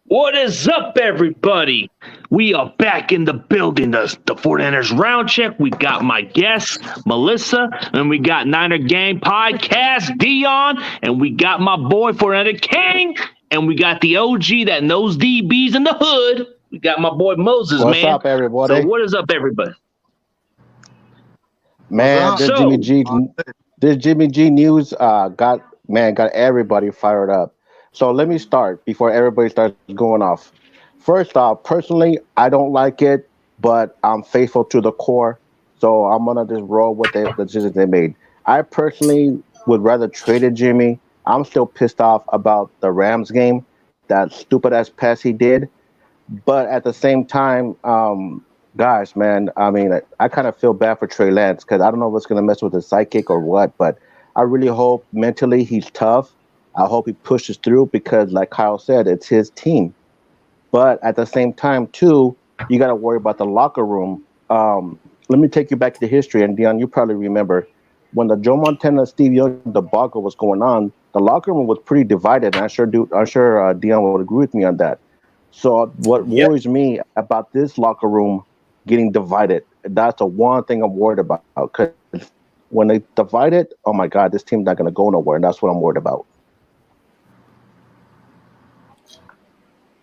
What is up, everybody? We are back in the building. The 49ers Round Check. We got my guest, Melissa, and we got Niner Gang Podcast, Deon, and we got my boy, 49er King, and we got the OG that knows DBs in the hood. We got my boy Moses, What's man. up, everybody? So what is up, everybody? Man, this Jimmy G news got everybody fired up. So let me start before everybody starts going off. First off, personally, I don't like it, but I'm faithful to the core. So I'm gonna just roll with the decisions they made. I personally would rather trade Jimmy. I'm still pissed off about the Rams game, that stupid ass pass he did. But at the same time, guys, man, I mean, I kind of feel bad for Trey Lance because I don't know what's gonna mess with his psychic or what, but I really hope mentally he's tough. I hope he pushes through because, like Kyle said, it's his team. But at the same time, too, you got to worry about the locker room. Let me take you back to the history. And, Deon, you probably remember when the Joe Montana, Steve Young debacle was going on, the locker room was pretty divided. And I'm sure Deon would agree with me on that. So what worries me about this locker room getting divided, that's the one thing I'm worried about. Because when they divide it, oh, my God, this team's not going to go nowhere. And that's what I'm worried about.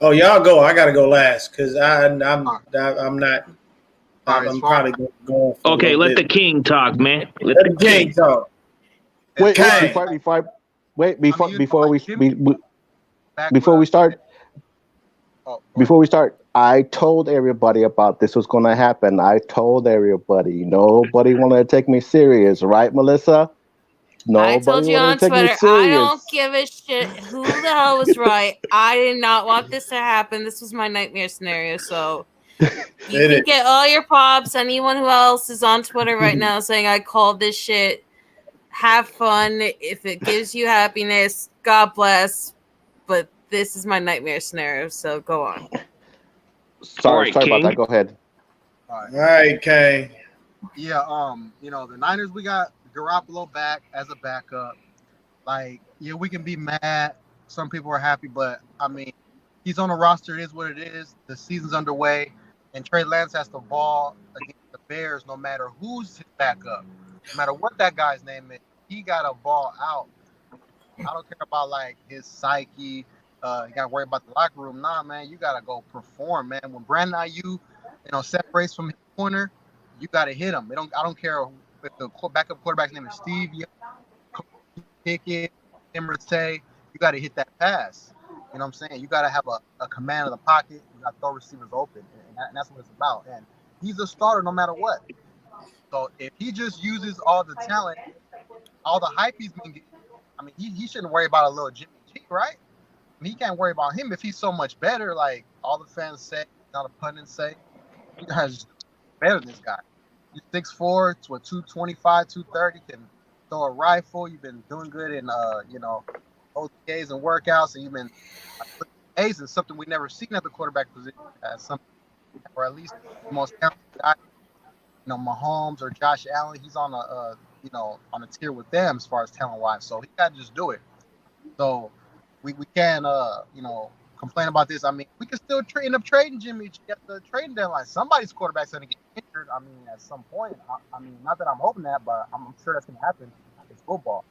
Oh, y'all go. I gotta go last because I'm not. I'm probably going. Okay, let the king talk, man. Let the king talk. Wait, before we start, I told everybody about this was going to happen. I told everybody. Nobody wanted to take me serious, right, Melissa? I told you on Twitter, I don't give a shit who the hell was right. I did not want this to happen. This was my nightmare scenario. So you can get all your pops. Anyone who else is on Twitter right now saying I called this shit. Have fun. If it gives you happiness, God bless. But this is my nightmare scenario. So go on. Sorry about that. Go ahead. All right, Kay. Yeah, the Niners, we got Garoppolo back as a backup. Like, yeah, we can be mad. Some people are happy, but I mean, he's on the roster. It is what it is. The season's underway, and Trey Lance has the ball against the Bears. No matter who's his backup, no matter what that guy's name is, he got a ball out. I don't care about like his psyche. You got to worry about the locker room. Nah, man, you got to go perform, man. When Brandon Ayuk, separates from his corner, you got to hit him. I don't care if the backup quarterback's name is Steve, Pickett, Emerson, you got to hit that pass. You know what I'm saying? You got to have a command of the pocket. You got to throw receivers open, and that's what it's about. And he's a starter no matter what. So if he just uses all the talent, all the hype he's been getting, I mean, he shouldn't worry about a little Jimmy G, right? I mean, he can't worry about him if he's so much better. Like all the fans say, all the pundits say, you guys better than this guy. You're 6'4", 225, 230, can throw a rifle. You've been doing good in OTAs and workouts, and you've been A's is something we never seen at the quarterback position, or at least the most talented guy. Mahomes or Josh Allen, he's on a tier with them as far as talent wise. So he got to just do it. So we can't complain about this. I mean, we can still end up trading Jimmy G at the trading deadline. Somebody's quarterback's going to get injured. I mean, at some point. I mean, not that I'm hoping that, but I'm sure that's going to happen. It's football.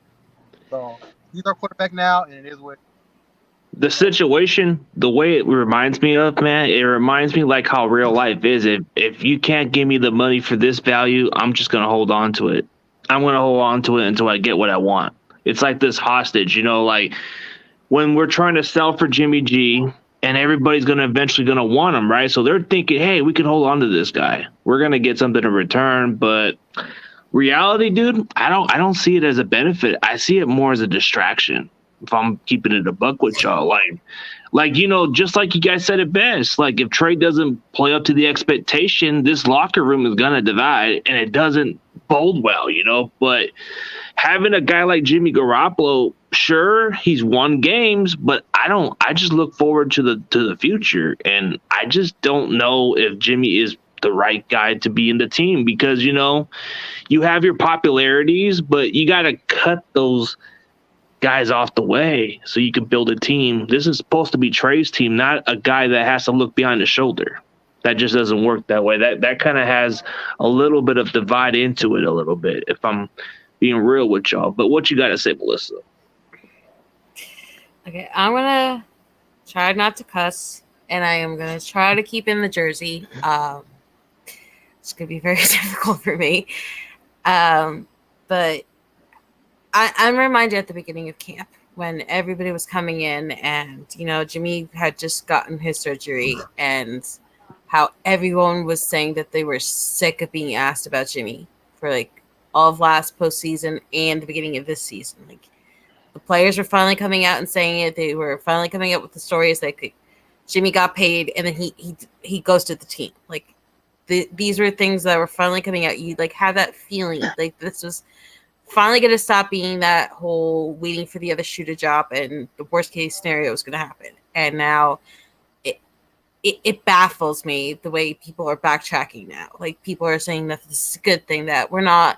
So he's our quarterback now, and it is what. The situation, the way it reminds me of, man, it reminds me like how real life is. If you can't give me the money for this value, I'm just going to hold on to it. I'm going to hold on to it until I get what I want. It's like this hostage, like when we're trying to sell for Jimmy G and everybody's eventually going to want him, right? So they're thinking, hey, we can hold on to this guy. We're going to get something in return, but reality, dude, I don't see it as a benefit. I see it more as a distraction. If I'm keeping it a buck with y'all, like just like you guys said it best. Like if Trey doesn't play up to the expectation, this locker room is gonna divide, and it doesn't bode well, But having a guy like Jimmy Garoppolo, sure, he's won games, but I just look forward to the future, and I just don't know if Jimmy is the right guy to be in the team because you have your popularities, but you got to cut those guys off the way so you can build a team. This is supposed to be Trey's team, not a guy that has to look behind his shoulder. That just doesn't work that way. That kind of has a little bit of divide into it a little bit, if I'm being real with y'all. But what you got to say, Melissa? Okay, I'm going to try not to cuss, and I am going to try to keep in the jersey. It's going to be very difficult for me. But I'm reminded at the beginning of camp when everybody was coming in and, Jimmy had just gotten his surgery and how everyone was saying that they were sick of being asked about Jimmy for like all of last postseason and the beginning of this season. Like the players were finally coming out and saying it. They were finally coming up with the stories like Jimmy got paid and then he ghosted the team. Like these were things that were finally coming out. You like have that feeling like this was finally going to stop being that whole waiting for the other shoe to drop and the worst case scenario is going to happen. And now it baffles me the way people are backtracking now. Like people are saying that this is a good thing that we're not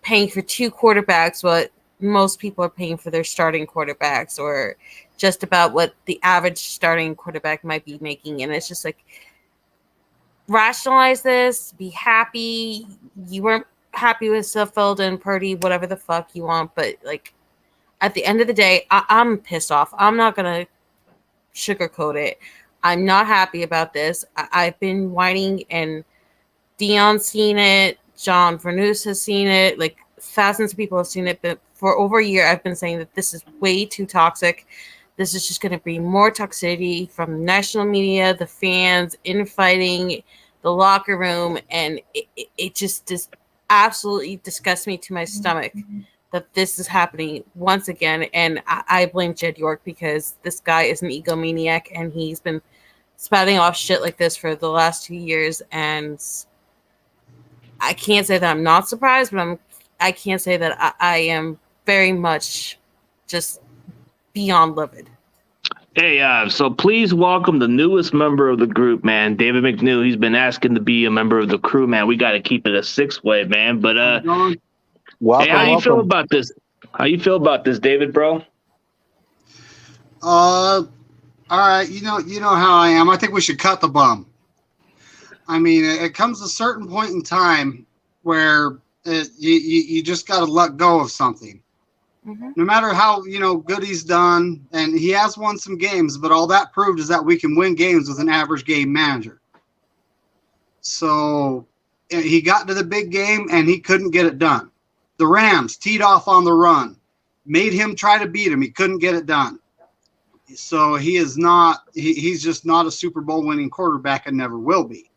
paying for two quarterbacks, what most people are paying for their starting quarterbacks or just about what the average starting quarterback might be making. And it's just like, rationalize this, be happy. You weren't happy with Suffield and Purdy, whatever the fuck you want. But like at the end of the day, I'm pissed off. I'm not going to sugarcoat it. I'm not happy about this. I've been whining and Deon's seen it. John Vernus has seen it. Like thousands of people have seen it. But for over a year, I've been saying that this is way too toxic. This is just going to bring more toxicity from the national media, the fans, infighting, the locker room. And it just absolutely disgusts me to my stomach that this is happening once again. And I blame Jed York because this guy is an egomaniac and he's been spouting off shit like this for the last 2 years. And I can't say that I'm not surprised, but I can't say that I am very much just beyond livid. Hey, so please welcome the newest member of the group, man, David McNew. He's been asking to be a member of the crew, man. We got to keep it a six-way, man. But welcome, hey, how you feel about this? How you feel about this, David, bro? All right. You know how I am. I think we should cut the bum. I mean, it comes a certain point in time where you just got to let go of something. Mm-hmm. No matter how, good he's done, and he has won some games, but all that proved is that we can win games with an average game manager. So he got to the big game and he couldn't get it done. The Rams teed off on the run, made him try to beat him. He couldn't get it done. So he's just not a Super Bowl winning quarterback and never will be.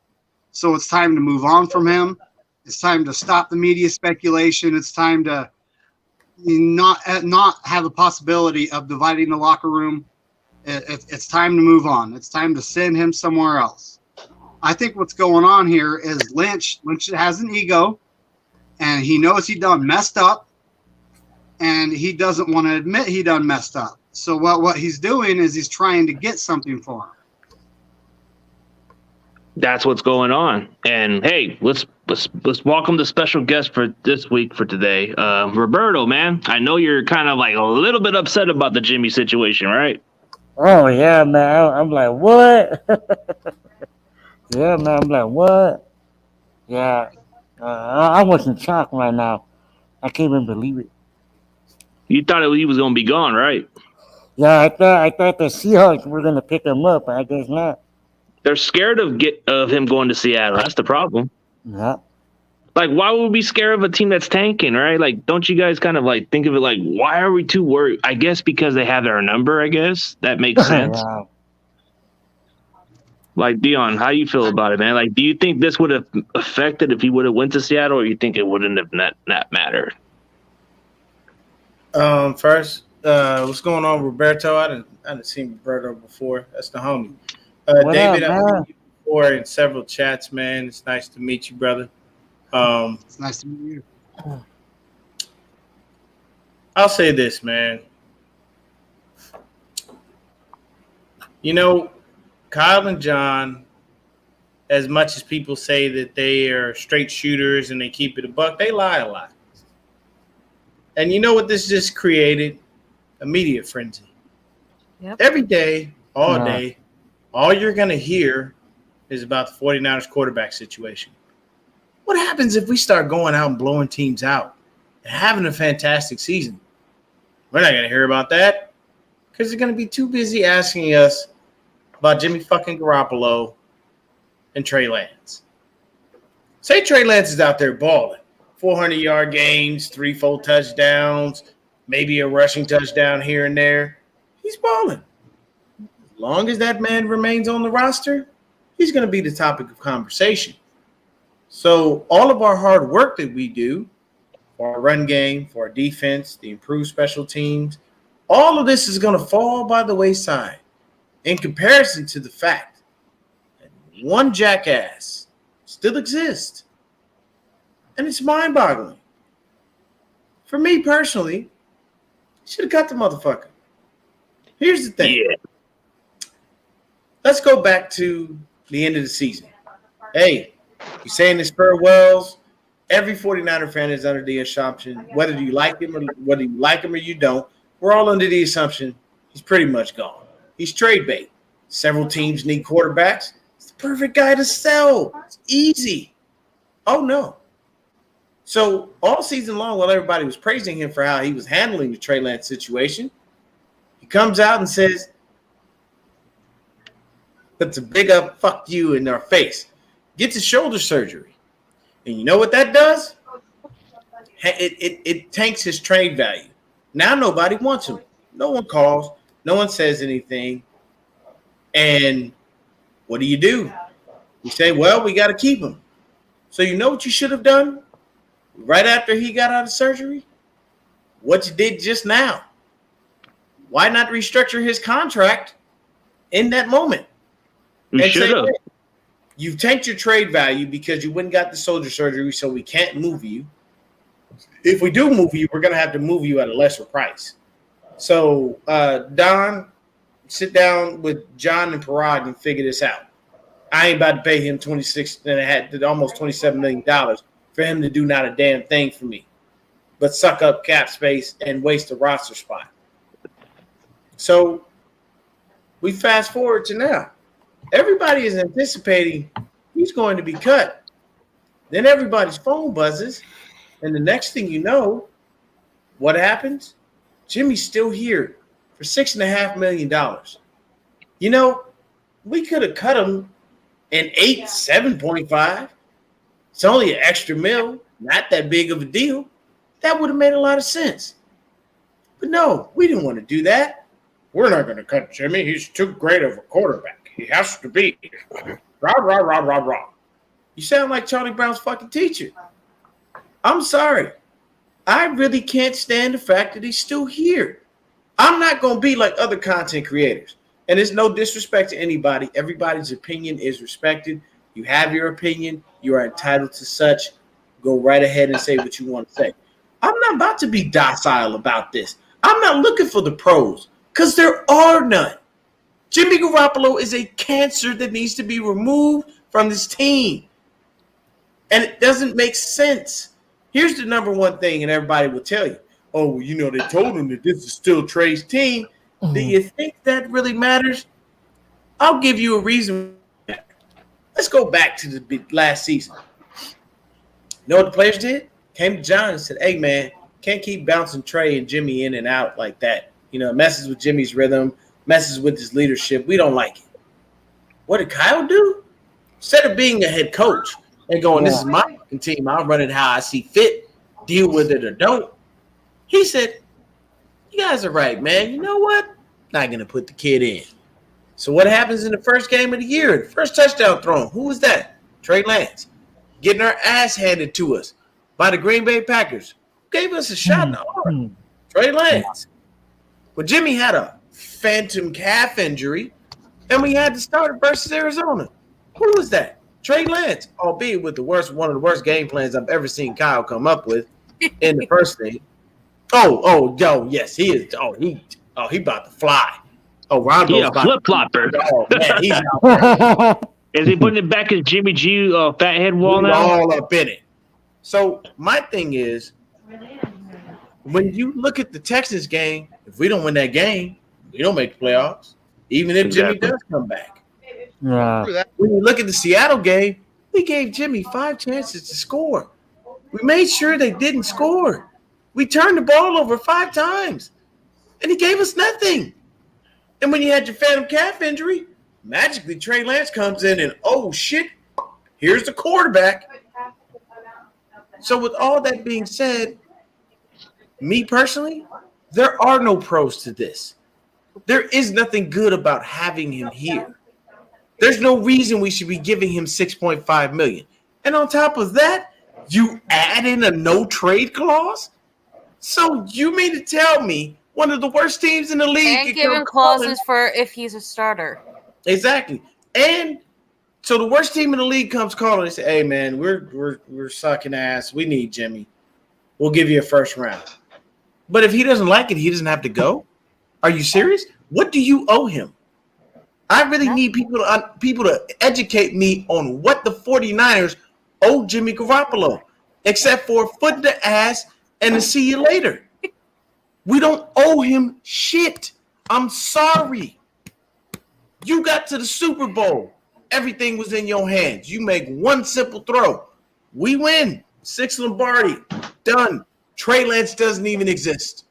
So it's time to move on from him. It's time to stop the media speculation. It's time to not have the possibility of dividing the locker room. It's time to move on. It's time to send him somewhere else. I think what's going on here is Lynch has an ego, and he knows he done messed up, and he doesn't want to admit he done messed up. So what he's doing is he's trying to get something for him. That's what's going on. And hey, let's welcome the special guest for this week for today, Roberto. Man, I know you're kind of like a little bit upset about the Jimmy situation, right? Oh yeah, man. I'm like, what? Yeah, man. I'm like, what? Yeah, I was in shock right now. I can't even believe it. You thought he was gonna be gone, right? Yeah, I thought the Seahawks were gonna pick him up, but I guess not. They're scared of him going to Seattle. That's the problem. Yeah. Like, why would we be scared of a team that's tanking, right? Like, don't you guys kind of like think of it like, why are we too worried? I guess because they have our number. I guess that makes sense. Yeah. Like Deon, how you feel about it, man? Like, do you think this would have affected if he would have went to Seattle, or you think it wouldn't have not mattered? First, what's going on, Roberto? I didn't see Roberto before. That's the homie. David, I've seen you before in several chats, man. It's nice to meet you, brother. It's nice to meet you. I'll say this, man. You know, Kyle and John, as much as people say that they are straight shooters and they keep it a buck, they lie a lot. And you know what this just created? A media frenzy. Yep. Every day, all day, all you're going to hear is about the 49ers quarterback situation. What happens if we start going out and blowing teams out and having a fantastic season? We're not going to hear about that because they're going to be too busy asking us about Jimmy fucking Garoppolo and Trey Lance. Say Trey Lance is out there balling. 400-yard games, 3-4 touchdowns, maybe a rushing touchdown here and there. He's balling. As long as that man remains on the roster, he's going to be the topic of conversation. So all of our hard work that we do for our run game, for our defense, the improved special teams, all of this is going to fall by the wayside in comparison to the fact that one jackass still exists. And it's mind-boggling. For me personally, should have cut the motherfucker. Here's the thing. Yeah. Let's go back to the end of the season. Hey, you're saying his farewells. Every 49er fan is under the assumption, whether you like him or you don't, we're all under the assumption he's pretty much gone. He's trade bait. Several teams need quarterbacks. It's the perfect guy to sell. It's easy. Oh, no. So all season long, while everybody was praising him for how he was handling the Trey Lance situation, he comes out and says, puts a big up fuck you in our face, gets his shoulder surgery. And you know what that does? It tanks his trade value. Now nobody wants him. No one calls. No one says anything. And what do? You say, well, we got to keep him. So you know what you should have done? Right after he got out of surgery, what you did just now. Why not restructure his contract in that moment? You should have. You've tanked your trade value because you went and got the shoulder surgery, so we can't move you. If we do move you, we're going to have to move you at a lesser price. So, Don, sit down with John and Parag and figure this out. I ain't about to pay him almost $27 million for him to do not a damn thing for me, but suck up cap space and waste a roster spot. So we fast forward to now. Everybody is anticipating he's going to be cut. Then everybody's phone buzzes, and the next thing you know, what happens? Jimmy's still here for $6.5 million. You know, we could have cut him in 7.5. It's only an extra mil, not that big of a deal. That would have made a lot of sense. But no, we didn't want to do that. We're not going to cut Jimmy. He's too great of a quarterback. He has to be. Rah, rah, rah, rah, rah. You sound like Charlie Brown's fucking teacher. I'm sorry. I really can't stand the fact that he's still here. I'm not going to be like other content creators. And it's no disrespect to anybody. Everybody's opinion is respected. You have your opinion. You are entitled to such. Go right ahead and say what you want to say. I'm not about to be docile about this. I'm not looking for the pros because there are none. Jimmy Garoppolo is a cancer that needs to be removed from this team. And it doesn't make sense. Here's the number one thing, and everybody will tell you, oh, well, you know, they told him that this is still Trey's team. Do you think that really matters? I'll give you a reason. Let's go back to the last season. You know what the players did? Came to John and said, hey, man, can't keep bouncing Trey and Jimmy in and out like that. You know, it messes with Jimmy's rhythm, messes with his leadership. We don't like it. What did Kyle do? Instead of being a head coach and going, this is my fucking team, I'll run it how I see fit, deal with it or don't. He said, you guys are right, man. You know what? Not going to put the kid in. So what happens in the first game of the year? The first touchdown thrown. Who was that? Trey Lance. Getting our ass handed to us by the Green Bay Packers. Gave us a shot in the arm. Trey Lance. But Jimmy had a phantom calf injury, and we had to start versus Arizona. Who was that? Trey Lance, albeit with one of the worst game plans I've ever seen Kyle come up with in the first thing. Yes, he is. He about to fly. Oh, Rondo's a flip flopper. Oh man, he's out. Is he putting it back in Jimmy G fat head wall now? All up in it. So my thing is, when you look at the Texans game, if we don't win that game, we don't make the playoffs. Even if Jimmy does come back. Yeah. When you look at the Seattle game, we gave Jimmy 5 chances to score. We made sure they didn't score. We turned the ball over 5 times, and he gave us nothing. And when you had your phantom calf injury, magically Trey Lance comes in and, oh, shit, here's the quarterback. So with all that being said, me personally, there are no pros to this. There is nothing good about having him here. There's no reason we should be giving him $6.5 million. And on top of that, you add in a no trade clause? So you mean to tell me one of the worst teams in the league and give him clauses for if he's a starter? Exactly. And so the worst team in the league comes calling and say, "Hey man, we're sucking ass. We need Jimmy. We'll give you a first round." But if he doesn't like it, he doesn't have to go. Are you serious? What do you owe him? I really need people to educate me on what the 49ers owe Jimmy Garoppolo, except for a foot in the ass and a see you later. We don't owe him shit. I'm sorry. You got to the Super Bowl. Everything was in your hands. You make one simple throw. We win. 6 Lombardi. Done. Trey Lance doesn't even exist.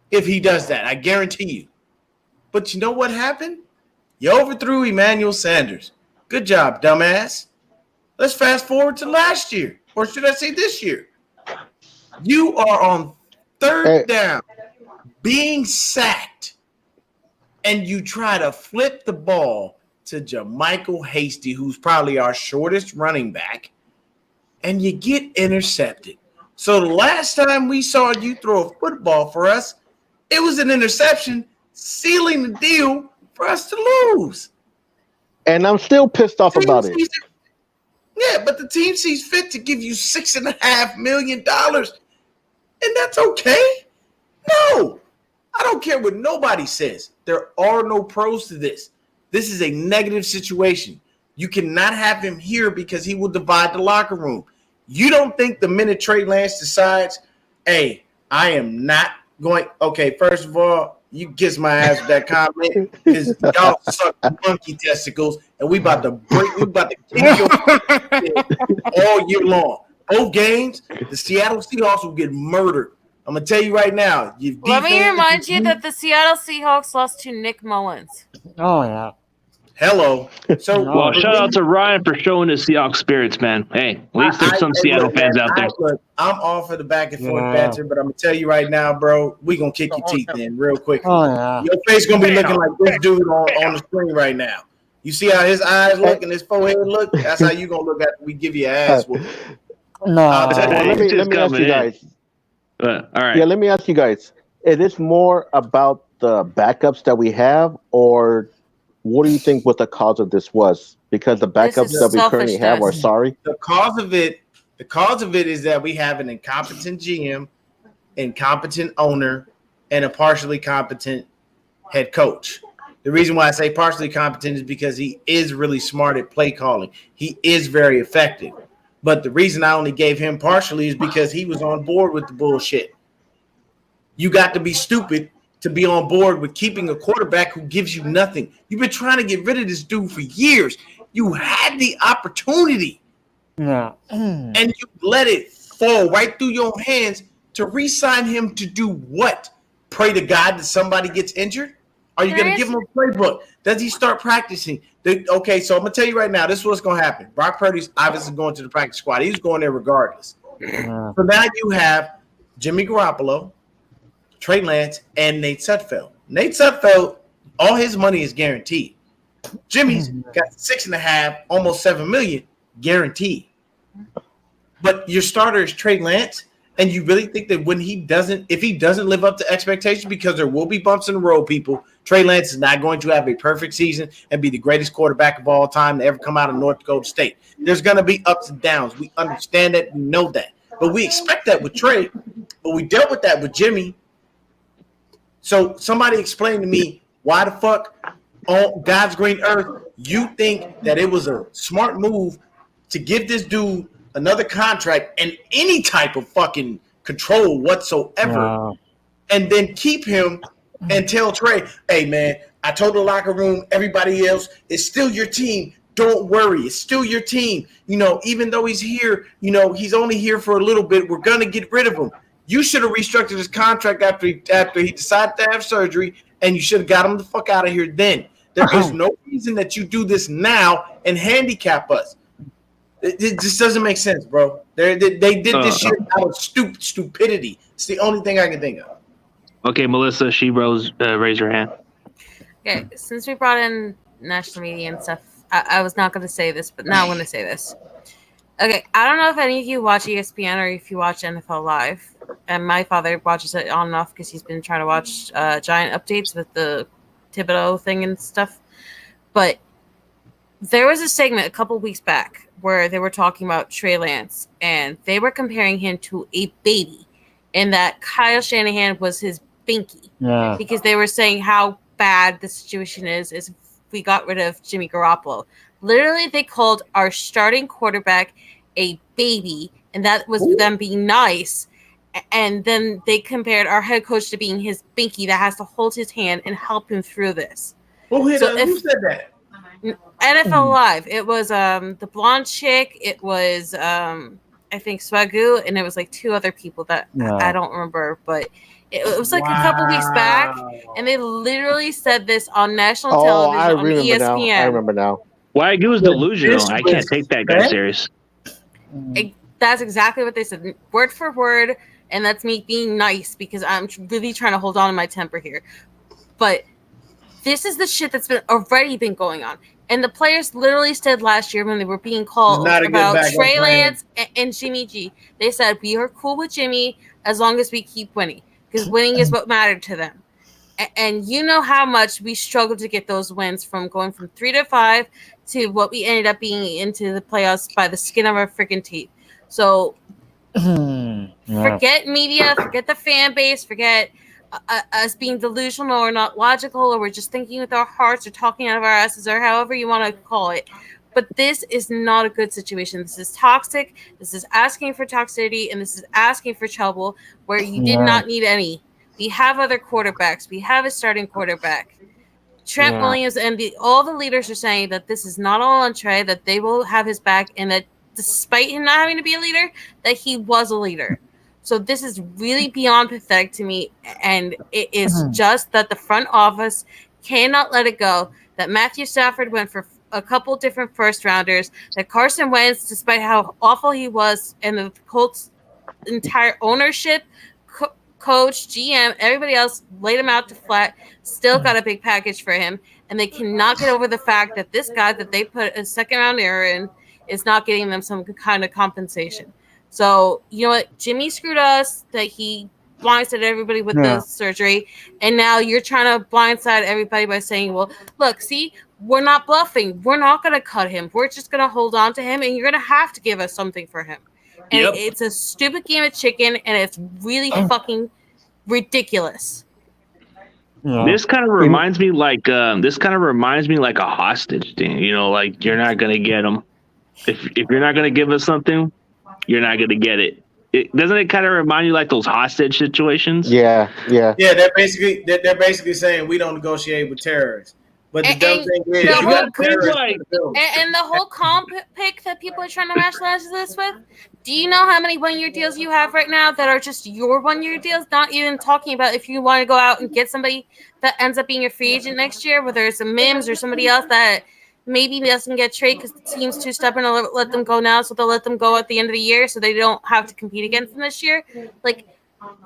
If he does that, I guarantee you. But you know what happened? You overthrew Emmanuel Sanders. Good job, dumbass. Let's fast forward to last year. Or should I say this year? You are on third down, being sacked, and you try to flip the ball to Jermichael Hasty, who's probably our shortest running back, and you get intercepted. So the last time we saw you throw a football for us, it was an interception, sealing the deal for us to lose. And I'm still pissed off about it. Yeah, but the team sees fit to give you $6.5 million, and that's okay. No, I don't care what nobody says. There are no pros to this. This is a negative situation. You cannot have him here because he will divide the locker room. You don't think the minute Trey Lance decides, hey, I am not going, okay, first of all, you kiss my ass with that comment because y'all suck monkey testicles and we about to kick your all year long. Both games, the Seattle Seahawks will get murdered. I'm going to tell you right now. Let me remind you that the Seattle Seahawks lost to Nick Mullins. Oh, yeah. Hello. So, well, shout out to Ryan for showing his Seahawks spirits, man. Hey, at least there's some Seattle fans out there. I'm all for the back and forth banter, but I'm going to tell you right now, bro, we going to kick your teeth in real quick. Oh, yeah. Your face going to be looking like this dude on the screen right now. You see how his eyes look and his forehead look? That's how you going to look after we give you an ass whooping. No. Let me ask you guys. All right. Yeah, let me ask you guys. Is this more about the backups that we have, or what do you think what the cause of this was? Because the backups that we currently have are sorry. The cause of it is that we have an incompetent GM, incompetent owner, and a partially competent head coach. The reason why I say partially competent is because he is really smart at play calling. He is very effective. But the reason I only gave him partially is because he was on board with the bullshit. You got to be stupid to be on board with keeping a quarterback who gives you nothing. You've been trying to get rid of this dude for years. You had the opportunity. Yeah. And you let it fall right through your hands to re-sign him to do what? Pray to God that somebody gets injured? Are you going to give him a playbook? Does he start practicing? Okay, so I'm going to tell you right now, this is what's going to happen. Brock Purdy's obviously going to the practice squad. He's going there regardless. So now you have Jimmy Garoppolo, Trey Lance, and Nate Sudfeld. Nate Sudfeld all his money is guaranteed. Jimmy's got 6.5, almost 7 million guaranteed. But your starter is Trey Lance, and you really think that if he doesn't live up to expectations, because there will be bumps in the road, people, Trey Lance is not going to have a perfect season and be the greatest quarterback of all time to ever come out of North Dakota State. There's going to be ups and downs. We understand that. We know that. But we expect that with Trey. But we dealt with that with Jimmy. So somebody explain to me why the fuck on God's green earth you think that it was a smart move to give this dude another contract and any type of fucking control whatsoever, and then keep him and tell Trey, hey, man, I told the locker room, everybody else, it's still your team. Don't worry. It's still your team. Even though he's here, he's only here for a little bit. We're going to get rid of him. You should have restructured his contract after he decided to have surgery, and you should have got him the fuck out of here then. There is no reason that you do this now and handicap us. It just doesn't make sense, bro. They did this shit out of stupidity. It's the only thing I can think of. Okay, Melissa, she raised her hand. Okay, since we brought in national media and stuff, I was not going to say this, but now I'm going to say this. Okay, I don't know if any of you watch ESPN or if you watch NFL Live. And my father watches it on and off because he's been trying to watch Giant updates with the Thibodeau thing and stuff. But there was a segment a couple weeks back where they were talking about Trey Lance, and they were comparing him to a baby, and that Kyle Shanahan was his binky. Yeah. Because they were saying how bad the situation is if we got rid of Jimmy Garoppolo. Literally, they called our starting quarterback a baby, and that was them being nice. And then they compared our head coach to being his binky that has to hold his hand and help him through this. Who said that? NFL Live. It was the blonde chick. It was I think Swagoo, and it was like two other people that I don't remember, but it was like a couple weeks back, and they literally said this on national television on ESPN. I remember now. Swagoo's delusional. I can't take that guy serious. That's exactly what they said, word for word. And that's me being nice because I'm really trying to hold on to my temper here. But this is the shit that's already been going on. And the players literally said last year when they were being called about Trey Lance and Jimmy G, they said, we are cool with Jimmy as long as we keep winning. Because winning is what mattered to them. And you know how much we struggled to get those wins from going from 3-5 to what we ended up being into the playoffs by the skin of our freaking teeth. So forget media, forget the fan base, forget us being delusional or not logical, or we're just thinking with our hearts or talking out of our asses or however you want to call it. But this is not a good situation. This is toxic. This is asking for toxicity, and this is asking for trouble where you did not need any. We have other quarterbacks. We have a starting quarterback. Trent Williams and all the leaders are saying that this is not all on Trey, that they will have his back, and that despite him not having to be a leader, that he was a leader. So this is really beyond pathetic to me, and it is just that the front office cannot let it go, that Matthew Stafford went for a couple different first-rounders, that Carson Wentz, despite how awful he was, and the Colts' entire ownership, coach, GM, everybody else laid him out to flat, still got a big package for him, and they cannot get over the fact that this guy that they put a second-round error in is not getting them some kind of compensation. So, you know what? Jimmy screwed us, that he blindsided everybody with the surgery, and now you're trying to blindside everybody by saying, well, look, see, we're not bluffing. We're not going to cut him. We're just going to hold on to him, and you're going to have to give us something for him. And it's a stupid game of chicken, and it's really fucking ridiculous. This kind of reminds me like a hostage thing. You know, like you're not going to get them. If you're not going to give us something, you're not going to get it. Doesn't it kind of remind you like those hostage situations? Yeah. They're basically saying we don't negotiate with terrorists. But the dumb thing is, you got and the whole comp pick that people are trying to rationalize this with. Do you know how many one-year deals you have right now that are just your one-year deals? Not even talking about if you want to go out and get somebody that ends up being your free agent next year, whether it's a Mims or somebody else that maybe doesn't get traded because the team's too stubborn to let them go now, so they'll let them go at the end of the year so they don't have to compete against them this year. Like,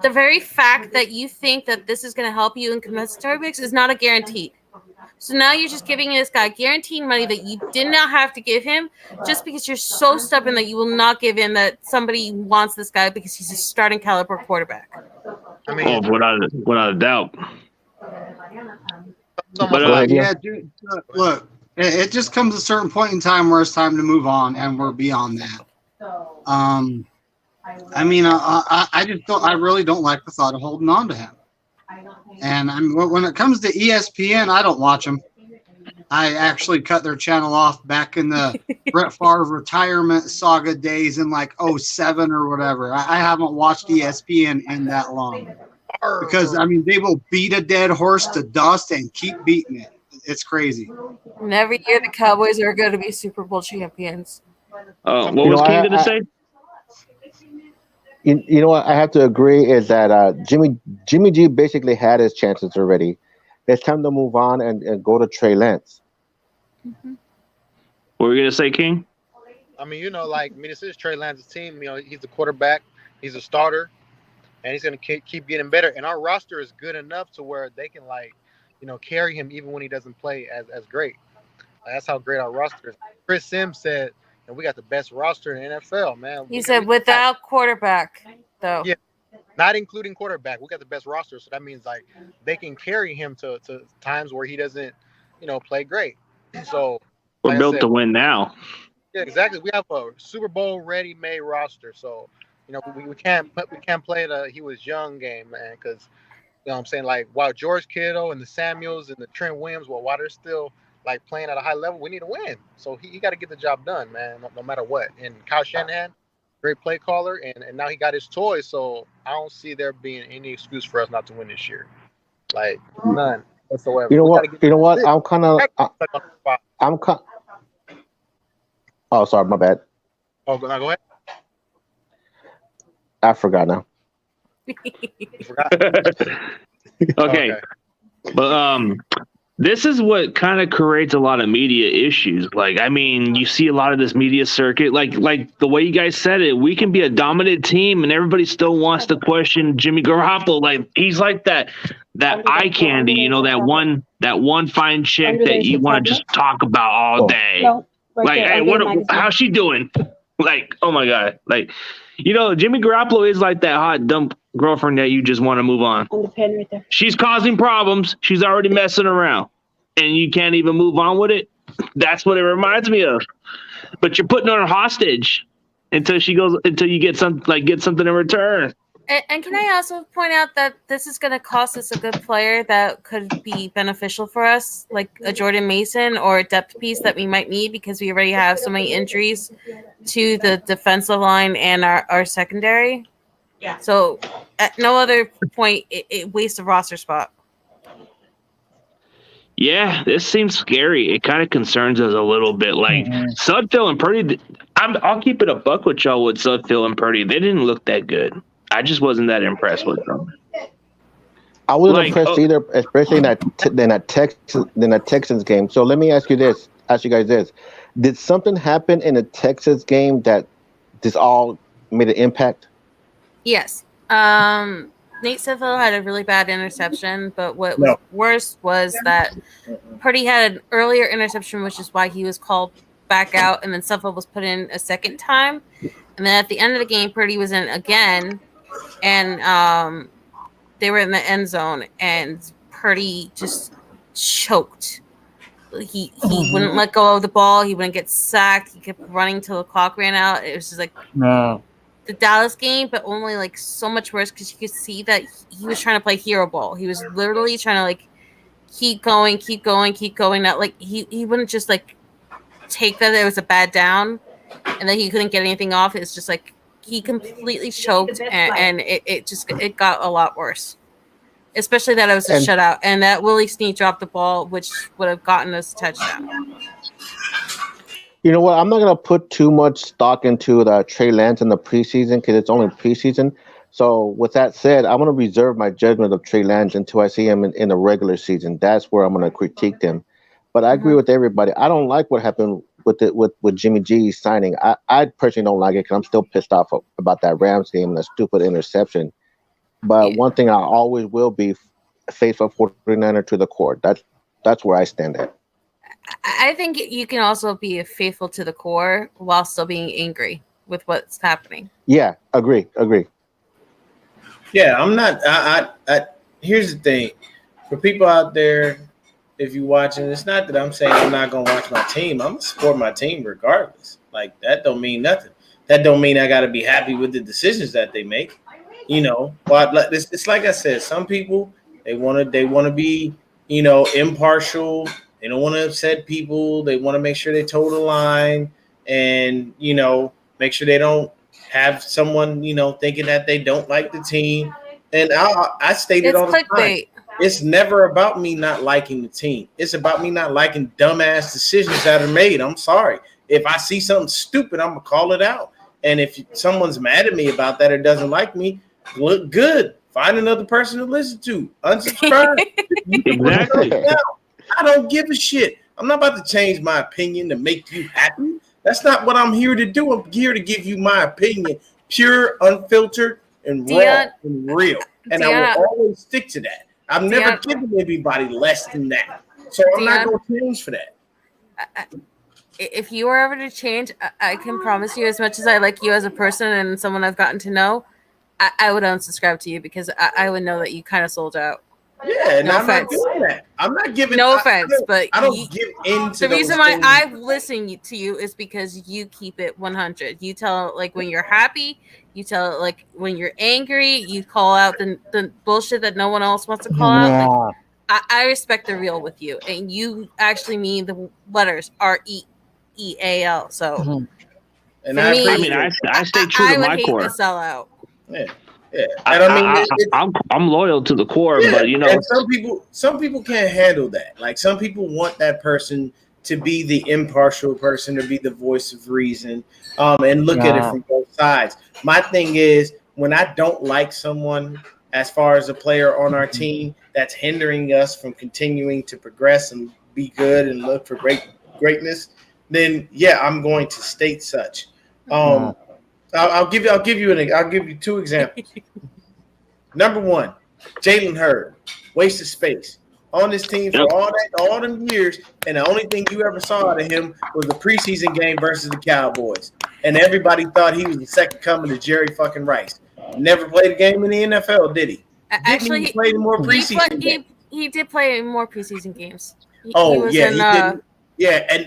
the very fact that you think that this is going to help you in compensatory picks is not a guarantee. So now you're just giving this guy guaranteed money that you did not have to give him just because you're so stubborn that you will not give in that somebody wants this guy because he's a starting caliber quarterback. I mean, without a doubt. Go ahead, yeah, dude, look, it just comes a certain point in time where it's time to move on, and we're beyond that. I mean, I just don't. I really don't like the thought of holding on to him. And I mean, when it comes to ESPN, I don't watch them. I actually cut their channel off back in the Brett Favre retirement saga days in like 2007 or whatever. I haven't watched ESPN in that long because I mean they will beat a dead horse to dust and keep beating it. It's crazy. And every year the Cowboys are going to be Super Bowl champions. What was King going to say? You know what? I have to agree is that Jimmy G basically had his chances already. It's time to move on and go to Trey Lance. What were you going to say, King? I mean, this is Trey Lance's team. He's a quarterback. He's a starter. And he's going to keep getting better. And our roster is good enough to where they can, carry him even when he doesn't play as great. That's how great our roster is. Chris Sims said, and we got the best roster in the NFL, man. He said without quarterback, though. Yeah, not including quarterback. We got the best roster, so that means they can carry him to times where he doesn't, play great. So we're built to win now. Yeah, exactly. We have a Super Bowl ready-made roster, so we can't play the he was young game, man, because what I'm saying, while George Kittle and the Samuels and the Trent Williams, while they're still playing at a high level, we need to win. So he got to get the job done, man, no matter what. And Kyle Shanahan, great play caller, and now he got his toys. So I don't see there being any excuse for us not to win this year. None whatsoever. You know what? Oh, sorry, my bad. Oh, go ahead. I forgot now. Okay. But this is what kind of creates a lot of media issues. You see a lot of this media circuit, like the way you guys said it, we can be a dominant team and everybody still wants to question Jimmy Garoppolo. He's like that eye candy, that one fine chick that you want to just talk about all day. Hey, how's she doing? Oh my God. Jimmy Garoppolo is like that hot dump girlfriend that you just want to move on. On the pen right there. She's causing problems. She's already messing around, and you can't even move on with it. That's what it reminds me of. But you're putting her hostage until you get something in return. And can I also point out that this is going to cost us a good player that could be beneficial for us, like a Jordan Mason or a depth piece that we might need because we already have so many injuries to the defensive line and our secondary. Yeah. So at no other point it wastes a roster spot. Yeah, this seems scary. It kind of concerns us a little bit. Sudfeld and Purdy, I'll keep it a buck with y'all with Sudfeld and Purdy. They didn't look that good. I just wasn't that impressed with them. I wasn't impressed either, especially in that Texans game. So let me ask you guys this. Did something happen in the Texas game that this all made an impact? Yes. Nate Sudfeld had a really bad interception, but what was worse was that Purdy had an earlier interception, which is why he was called back out, and then Sudfeld was put in a second time. And then at the end of the game, Purdy was in again, and they were in the end zone, and Purdy just choked. He wouldn't let go of the ball. He wouldn't get sacked. He kept running till the clock ran out. It was just the Dallas game, but only so much worse because you could see that he was trying to play hero ball. He was literally trying to keep going. Not he wouldn't just take that it was a bad down and that he couldn't get anything off. It's just he completely choked and it got a lot worse. Especially that it was a shutout and that Willie Snead dropped the ball, which would have gotten us a touchdown. You know what? I'm not going to put too much stock into the Trey Lance in the preseason because it's only preseason. So with that said, I'm going to reserve my judgment of Trey Lance until I see him in the regular season. That's where I'm going to critique them. But I agree with everybody. I don't like what happened with Jimmy G signing. I personally don't like it because I'm still pissed off about that Rams game and the stupid interception. But one thing I always will be faithful 49er to the core. That's That's where I stand at. I think you can also be faithful to the core while still being angry with what's happening. Yeah, agree. Yeah, I'm not. Here's the thing, for people out there, if you're watching, it's not that I'm saying I'm not gonna watch my team. I'm gonna support my team regardless. Like that don't mean nothing. That don't mean I got to be happy with the decisions that they make. But it's like I said, some people they wanna be impartial. They don't want to upset people. They want to make sure they toe the line, and make sure they don't have someone thinking that they don't like the team. And I stated It's all the time, clickbait. it's never about me not liking the team. It's about me not liking dumbass decisions that are made. I'm sorry. If I see something stupid, I'm gonna call it out. And if someone's mad at me about that or doesn't like me, look good. Find another person to listen to. Unsubscribe. Exactly. I don't give a shit. I'm not about to change my opinion to make you happy. That's not what I'm here to do. I'm here to give you my opinion, pure, unfiltered, and raw and real. And I will always stick to that. I've never given anybody less than that. So I'm not going to change for that. If you were ever to change, I can promise you, as much as I like you as a person and someone I've gotten to know, I would unsubscribe to you because I would know that you kind of sold out. Yeah, and I'm not doing that. I'm not giving. No offense, but I don't give in to the those reason why things. I've listened to you is because you keep it 100. You tell like when you're happy. You tell like when you're angry. You call out the bullshit that no one else wants to call out. Like, I respect the real with you, and you actually mean the letters REEAL. So, and for me, I stay true to my core. I would hate to sell out. Yeah. Yeah, and I mean, I'm loyal to the core, but and some people can't handle that. Like some people want that person to be the impartial person, to be the voice of reason, and look at it from both sides. My thing is when I don't like someone, as far as a player on our team, that's hindering us from continuing to progress and be good and look for greatness, then yeah, I'm going to state such. I'll give you two examples. Number one, Jalen Hurd, waste of space on this team for all them years, and the only thing you ever saw out of him was the preseason game versus the Cowboys, and everybody thought he was the second coming to Jerry fucking Rice. Never played a game in the NFL, did he? Actually, he played more preseason games. He did play more preseason games. He did. Yeah, and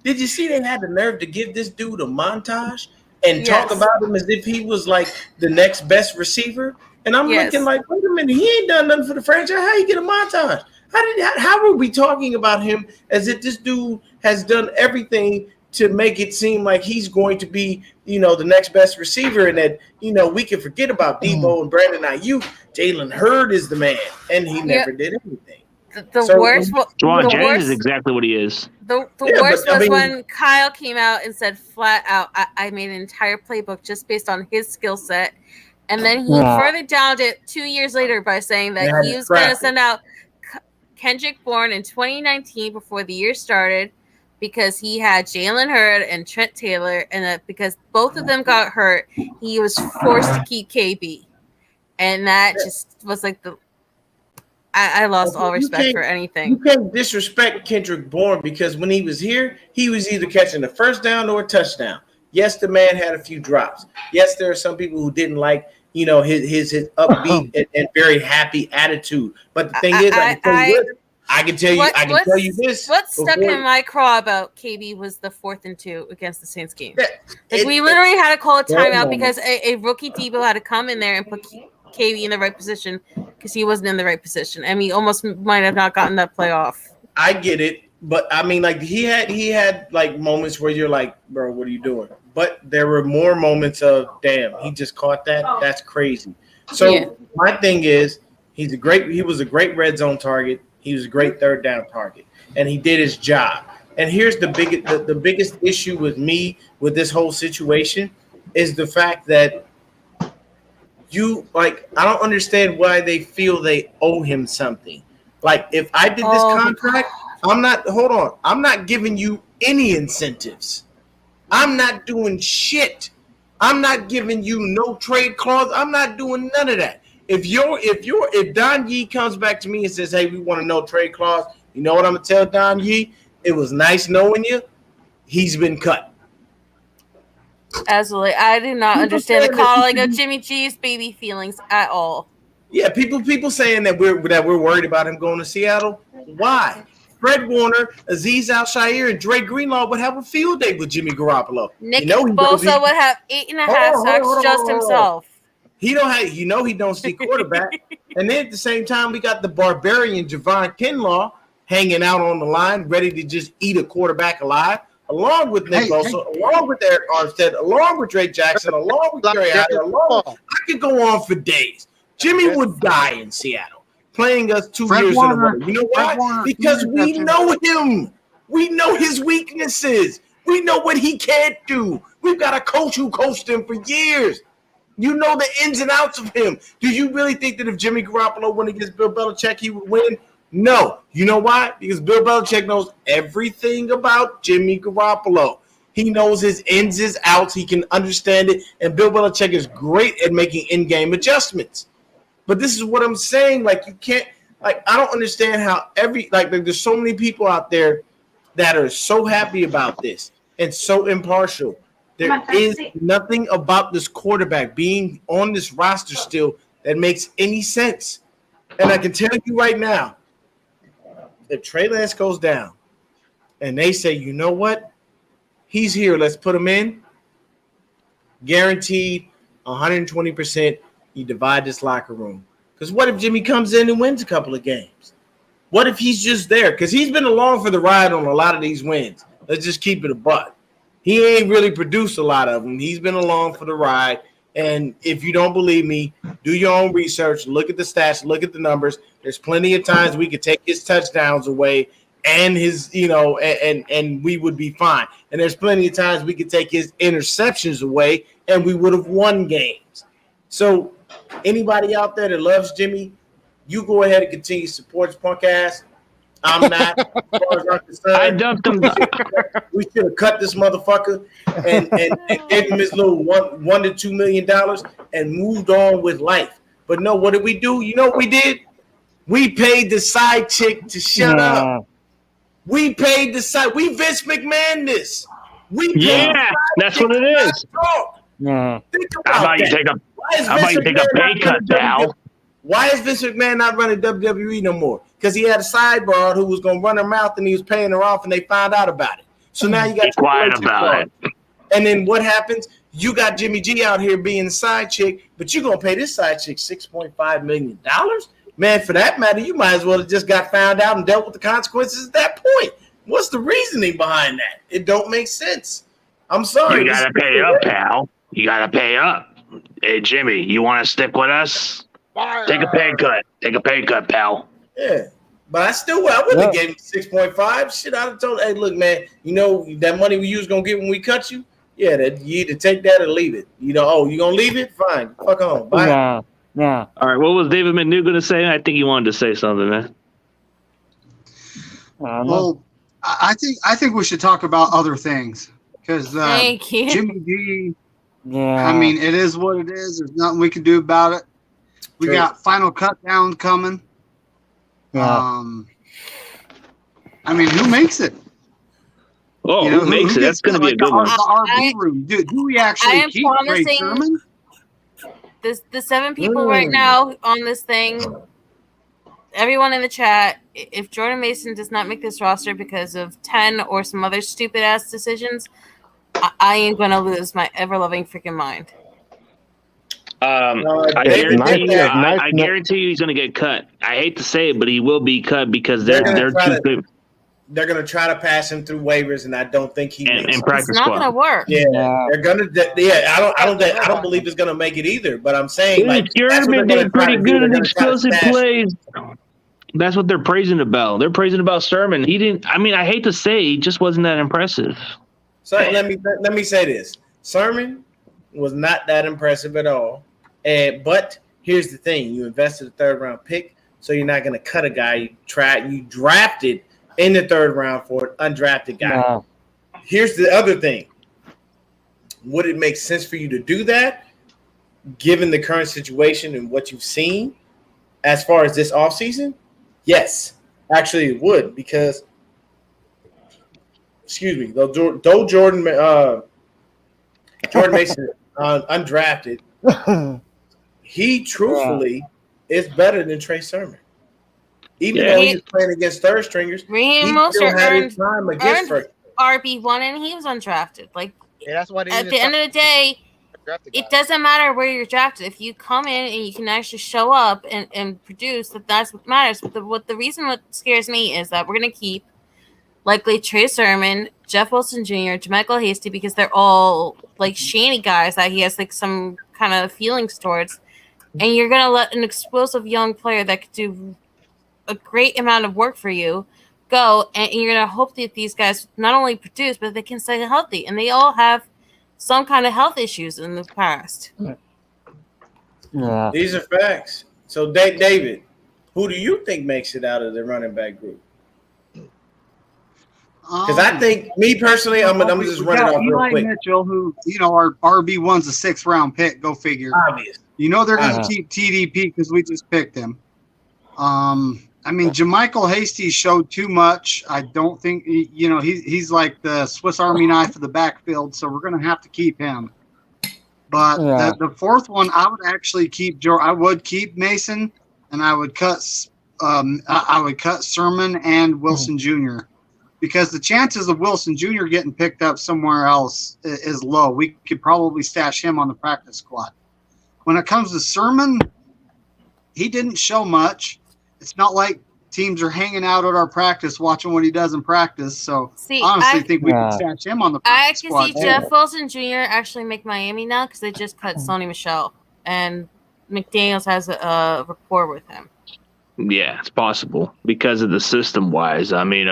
did you see they had the nerve to give this dude a montage and talk about him as if he was like the next best receiver? And I'm looking like, wait a minute, he ain't done nothing for the franchise. How you get a montage? How are we talking about him as if this dude has done everything to make it seem like he's going to be, the next best receiver, and that, we can forget about Debo and Brandon Ayuk. Jalen Hurd is the man, and he never did anything. The worst. Juwan Jennings is exactly what he is. The worst was when Kyle came out and said flat out, I made an entire playbook just based on his skill set. And then he further downed it 2 years later by saying that he was going to send out Kendrick Bourne in 2019 before the year started because he had Jalen Hurd and Trent Taylor, and that because both of them got hurt, he was forced to keep KB. And that just was like I lost all respect for anything. You can't disrespect Kendrick Bourne because when he was here, he was either catching the first down or a touchdown. Yes, the man had a few drops. Yes, there are some people who didn't like, his upbeat and very happy attitude. But the thing is, I can tell you this. What stuck in my craw about KB was the 4th and 2 against the Saints game. We literally had to call a timeout because a rookie Debo had to come in there and put KB in the right position because he wasn't in the right position. I mean, almost might have not gotten that playoff. I get it, but I mean, like he had like moments where you're like, bro, what are you doing? But there were more moments of, damn, he just caught that. That's crazy. So my thing is, he was a great red zone target. He was a great third down target, and he did his job. And here's the biggest issue with me with this whole situation is the fact that I don't understand why they feel they owe him something. Like if I did this contract, I'm not giving you any incentives. I'm not doing shit. I'm not giving you no trade clause. I'm not doing none of that. If Don Yee comes back to me and says, "Hey, we want to know trade clause," you know what I'm gonna tell Don Yee? It was nice knowing you. He's been cut. Absolutely, I do not understand the calling of Jimmy G's baby feelings at all. Yeah, people saying that we're worried about him going to Seattle. Why? Fred Warner, Azeez Al-Shaair, and Dre Greenlaw would have a field day with Jimmy Garoppolo. Nick Bosa would have 8.5 sacks just himself. He don't have, he don't see quarterback. And then at the same time, we got the barbarian Javon Kinlaw hanging out on the line, ready to just eat a quarterback alive, along with Nick Bosa, along with Eric Armstead, along with Drake Jackson, along with Gary Hyder. I could go on for days. Jimmy would die in Seattle, playing us 2 years in a row. You know why? Because we know him. We know his weaknesses. We know what he can't do. We've got a coach who coached him for years. You know the ins and outs of him. Do you really think that if Jimmy Garoppolo went against Bill Belichick, he would win? No. You know why? Because Bill Belichick knows everything about Jimmy Garoppolo. He knows his ins, his outs. He can understand it. And Bill Belichick is great at making in-game adjustments. But this is what I'm saying. Like, you can't, like, I don't understand how there's so many people out there that are so happy about this and so impartial. There is nothing about this quarterback being on this roster still that makes any sense. And I can tell you right now, if Trey Lance goes down and they say, you know what? He's here. Let's put him in. Guaranteed 120%. You divide this locker room. Because what if Jimmy comes in and wins a couple of games? What if he's just there? Because he's been along for the ride on a lot of these wins. Let's just keep it a buck. He ain't really produced a lot of them. He's been along for the ride. And if you don't believe me, do your own research. Look at the stats. Look at the numbers. There's plenty of times we could take his touchdowns away and his, and we would be fine. And there's plenty of times we could take his interceptions away and we would have won games. So anybody out there that loves Jimmy, you go ahead and continue to support his punk ass. I'm not. As far as I'm concerned, I dumped him. We should have cut this motherfucker and gave him his little $1 to $2 million and moved on with life. But no, what did we do? You know what we did? We paid the side chick to shut up. We paid the side. We Vince McMahon this. That's what it is. Yeah. How about you take a pay cut, pal? Why is Vince McMahon not running WWE no more? Because he had a sidebar who was going to run her mouth and he was paying her off and they found out about it. So now you got to quiet about it. And then what happens? You got Jimmy G out here being the side chick, but you're going to pay this side chick $6.5 million? Man, for that matter, you might as well have just got found out and dealt with the consequences at that point. What's the reasoning behind that? It don't make sense. I'm sorry. You got to pay up, pal. You got to pay up. Hey, Jimmy, you want to stick with us? Take a pay cut. Take a pay cut, pal. Yeah. But I wouldn't have gave him 6.5. Shit, I'd have told, hey, look, man, that money you was going to get when we cut you? Yeah, you either take that or leave it. You going to leave it? Fine. Fuck on. Bye. Yeah. All right, what was David McNew going to say? I think he wanted to say something, man. Well, I think we should talk about other things. Because Jimmy G, I mean, it is what it is. There's nothing we can do about it. We got Final Cut Down coming. Yeah. I mean, who makes it? Oh, who makes it? That's going to be a good one. The RV room. Do we actually keep Ray Sherman? The 7 people right now on this thing, everyone in the chat, if Jordan Mason does not make this roster because of 10 or some other stupid ass decisions, I ain't going to lose my ever loving freaking mind. I guarantee you he's going to get cut. I hate to say it, but he will be cut because they're too good. They're going to try to pass him through waivers, and I don't think he makes it. It's not going to work. Yeah, they're going to. Yeah, I don't believe it's going to make it either. But I'm saying, Sherman did pretty good in explosive plays. That's what they're praising about. They're praising about Sherman. He didn't. I mean, I hate to say, he just wasn't that impressive. So let me say this: Sherman was not that impressive at all. But here's the thing: you invested a 3rd round pick, so you're not going to cut a guy you drafted in the 3rd round for an undrafted guy. Wow. Here's the other thing: would it make sense for you to do that? given the current situation and what you've seen as far as this offseason? Yes, actually it would, because excuse me, though Jordan Mason undrafted, he truthfully is better than Trey Sermon. Even though he's playing against third stringers, Raheem Mostert earned RB1 and he was undrafted. Like, that's why at the end of the day, it doesn't matter where you're drafted. If you come in and you can actually show up and produce, that's what matters. But the reason what scares me is that we're going to keep likely Trey Sermon, Jeff Wilson Jr., JaMychal Hasty, because they're all like Shanny guys that he has like some kind of feelings towards. And you're going to let an explosive young player that could do a great amount of work for you go, and you're going to hope that these guys not only produce, but they can stay healthy. And they all have some kind of health issues in the past. Yeah. These are facts. So, David, who do you think makes it out of the running back group? Because I think, me personally, I'm just running off real quick. Mitchell, who, our RB1's a 6th round pick. Go figure. Obvious. They're going to keep TDP because we just picked him. JaMychal Hasty showed too much. I don't think he's like the Swiss Army knife of the backfield, so we're going to have to keep him. But the fourth one, I would actually keep Joe. I would keep Mason, and I would cut Sermon and Wilson Jr. because the chances of Wilson Jr. getting picked up somewhere else is low. We could probably stash him on the practice squad. When it comes to Sermon, he didn't show much. It's not like teams are hanging out at our practice watching what he does in practice. So I think we can stash him on the practice squad. I can see Jeff Wilson Jr. actually make Miami now because they just cut Sony Michel, and McDaniels has a rapport with him. Yeah, it's possible because of the system-wise. I mean,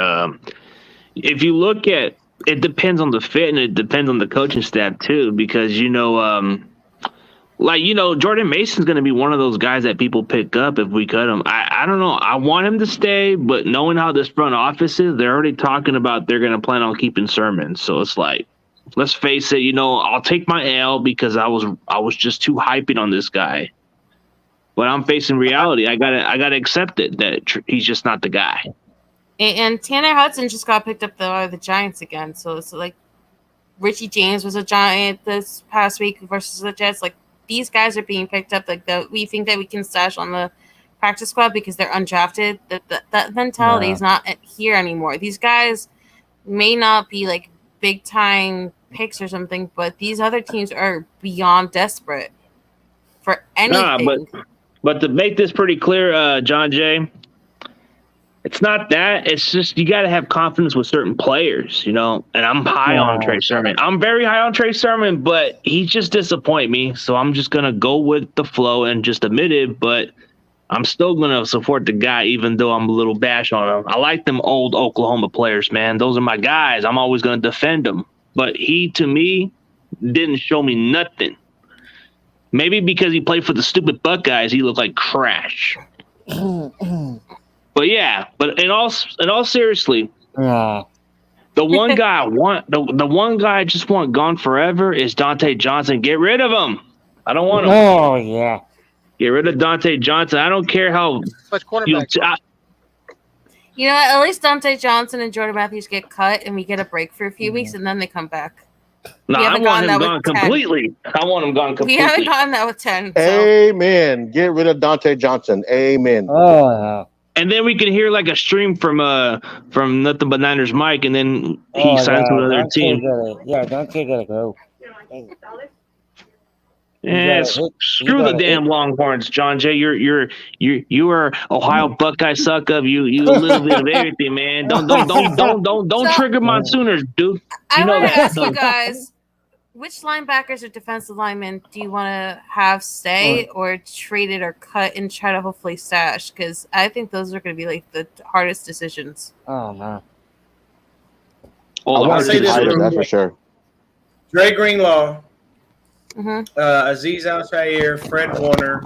if you look at it, depends on the fit and it depends on the coaching staff too. Because Jordan Mason's going to be one of those guys that people pick up if we cut him. I don't know. I want him to stay, but knowing how this front office is, they're already talking about they're going to plan on keeping Sermon. So it's like, let's face it, I'll take my L because I was just too hyping on this guy. But I'm facing reality. I gotta accept it that he's just not the guy. And Tanner Hudson just got picked up the Giants again. So it's like Richie James was a Giant this past week versus the Jets. Like, these guys are being picked up. Like, we think that we can stash on the practice squad because they're undrafted. That mentality is not here anymore. These guys may not be like big time picks or something, but these other teams are beyond desperate for anything. But to make this pretty clear, John Jay, it's not that. It's just you got to have confidence with certain players, And I'm high on Trey Sermon. I'm very high on Trey Sermon, but he just disappointed me. So I'm just going to go with the flow and just admit it. But I'm still going to support the guy, even though I'm a little bash on him. I like them old Oklahoma players, man. Those are my guys. I'm always going to defend them. But he, to me, didn't show me nothing. Maybe because he played for the stupid Buckeyes, he looked like trash. But in all seriously, the one guy I just want gone forever is Dante Johnson. Get rid of him. I don't want him. Oh yeah. Get rid of Dante Johnson. I don't care how much quarterback. At least Dante Johnson and Jordan Matthews get cut and we get a break for a few weeks and then they come back. No, I want him gone completely. I want him gone completely. We haven't gotten that with 10. So. Amen. Get rid of Dante Johnson. Amen. Oh, yeah. And then we can hear like a stream from Nothing But Niners Mike, and then he signs with another team. Dante gotta go. Yeah, screw the damn Longhorns, John Jay. You are Ohio Buckeye suck up. You a little bit of everything, man. Don't trigger my Sooners, dude. I want to ask you guys, which linebackers or defensive linemen do you want to have stay or traded or cut and try to hopefully stash? Because I think those are going to be like the hardest decisions. Oh man. I want to say this, that's for sure. Dre Greenlaw. Aziz Al-Shair, Fred Warner,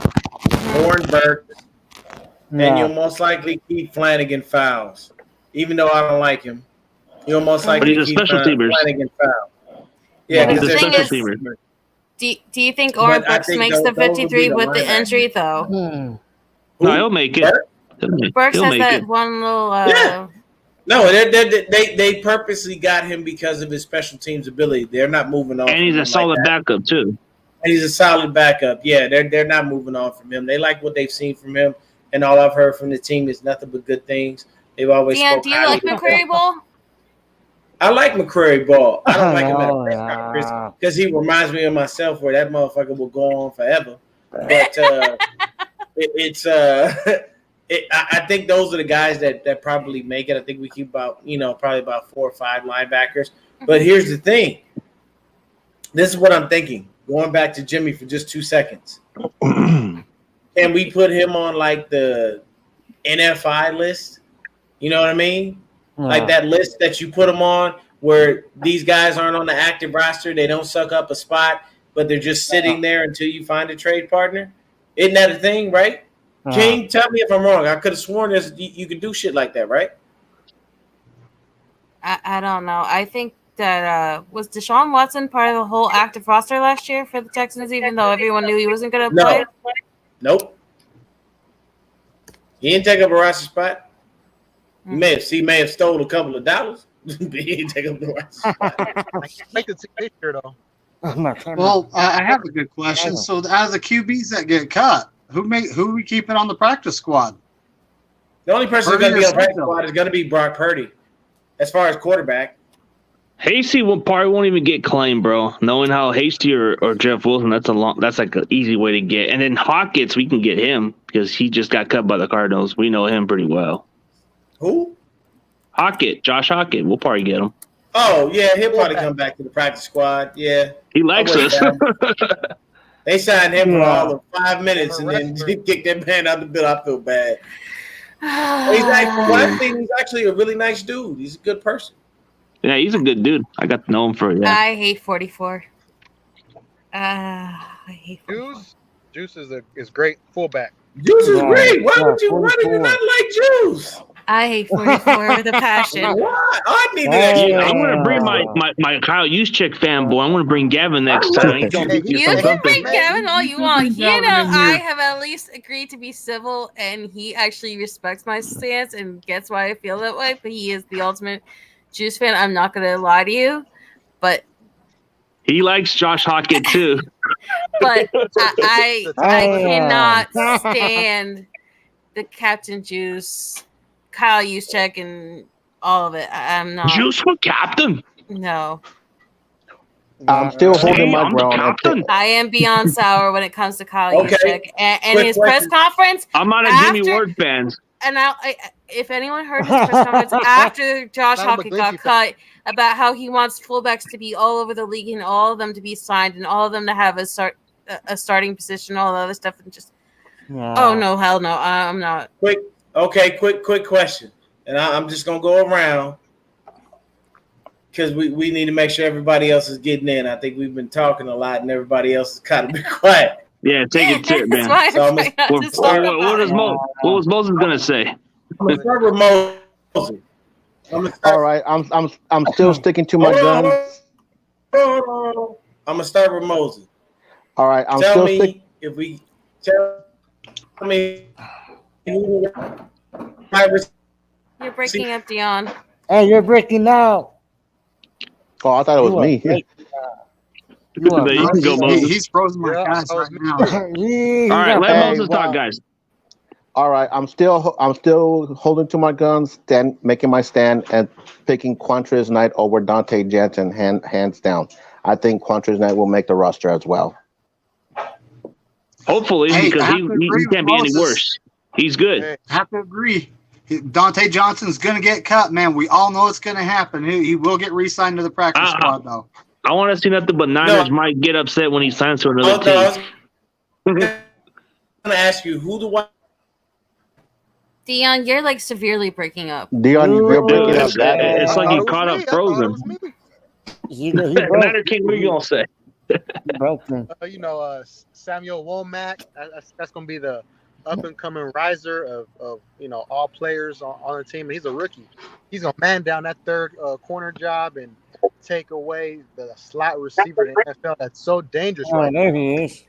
Warren Burke, and you'll most likely keep Flanagan Fowles. Even though I don't like him, you'll most likely keep Flanagan Fowles. Yeah, he's a special teamer. Do you think Oren Burks makes the 53 with the injury, though? No, he'll make it. Burks has that one little. Yeah. No, they purposely got him because of his special teams ability. They're not moving on. And he's a solid backup too. And he's a solid backup. Yeah, they're not moving on from him. They like what they've seen from him, and all I've heard from the team is nothing but good things. They've always. Yeah, do you like McCrary Ball? I like McCrary Ball. I don't like him at a press conference because he reminds me of myself, where that motherfucker will go on forever. But I think those are the guys that probably make it. I think we keep probably about 4 or 5 linebackers. But here's the thing. This is what I'm thinking. Going back to Jimmy for just 2 seconds. Can we put him on like the NFI list? You know what I mean? Like that list that you put them on where these guys aren't on the active roster. They don't suck up a spot, but they're just sitting there until you find a trade partner. Isn't that a thing, right? King, tell me if I'm wrong. I could have sworn you could do shit like that, right? I don't know. I think that was Deshaun Watson part of the whole active roster last year for the Texans, even though everyone knew he wasn't going to play? Nope. He didn't take up a roster spot. He may have stole a couple of dollars. But he didn't take up the roster spot. Make the team here, though. Well, I have a good question. So out of the QBs that get cut, who we keeping on the practice squad? The only person who's going to be on the practice squad is going to be Brock Purdy, as far as quarterback. Hasty probably won't even get claimed, bro. Knowing how Hasty or Jeff Wilson, that's like an easy way to get. And then Hawkins, we can get him because he just got cut by the Cardinals. We know him pretty well. Who? Josh Hockett. We'll probably get him. Oh yeah, he'll probably come back to the practice squad. Yeah, he likes us. They signed him for all of 5 minutes and then kicked that man out the bill. I feel bad. From what I've seen, he's actually a really nice dude. He's a good person. Yeah, he's a good dude. I got to know him for it. Yeah. I hate 44. I hate 44. Juice is great fullback. Juice is great. Why would you not like Juice? I hate 44 with a passion. What? I need I'm going to bring my Kyle Juszczyk fanboy. I'm going to bring Gavin next time. You can bring Gavin all you want. I have at least agreed to be civil, and he actually respects my stance and gets why I feel that way. But he is the ultimate Juice fan. I'm not going to lie to you, but he likes Josh Hockett too. But I cannot stand the Captain Juice, Kyle Juszczyk, and all of it. I'm not. Juice for captain? No. I'm still holding my ground. I am beyond sour when it comes to Kyle Juszczyk. And his press conference. I'm not a Jimmy Ward fan. And if anyone heard his press conference after Josh Hockett got cut about how he wants fullbacks to be all over the league and all of them to be signed and all of them to have a starting position, all the other stuff, and just oh no, hell no, I'm not. Quick question, and I'm just gonna go around because we need to make sure everybody else is getting in. I think we've been talking a lot, and everybody else is kind of be quiet. Yeah, take it to it, man. What was Moses gonna say? I'm gonna start with Moses. All right, I'm still sticking to my guns. I'm gonna start with Moses. All right, tell me You're breaking up, Deon. Hey, you're breaking out. Oh, I thought it was me. He's frozen my guys right now. All right, let Moses talk, guys. All right, I'm still holding to my guns, making my stand, and picking Quantrill Knight over Dante Jansen, hands down. I think Quantrill Knight will make the roster as well. Hopefully, because he can't be any worse. He's good. I have to agree. Dante Johnson's going to get cut, man. We all know it's going to happen. He will get re-signed to the practice squad, though. I want to see nothing but Niners might get upset when he signs to another team. I'm going to ask you, who the one? Deon, you're like severely breaking up. Deon, you're breaking up. It's like you caught up frozen. Matter King, what are you going to say? Samuel Womack. That's going to be the up and coming riser of all players on the team. He's a rookie. He's gonna man down that third corner job and take away the slot receiver in the NFL that's so dangerous Oh, right now. there he is.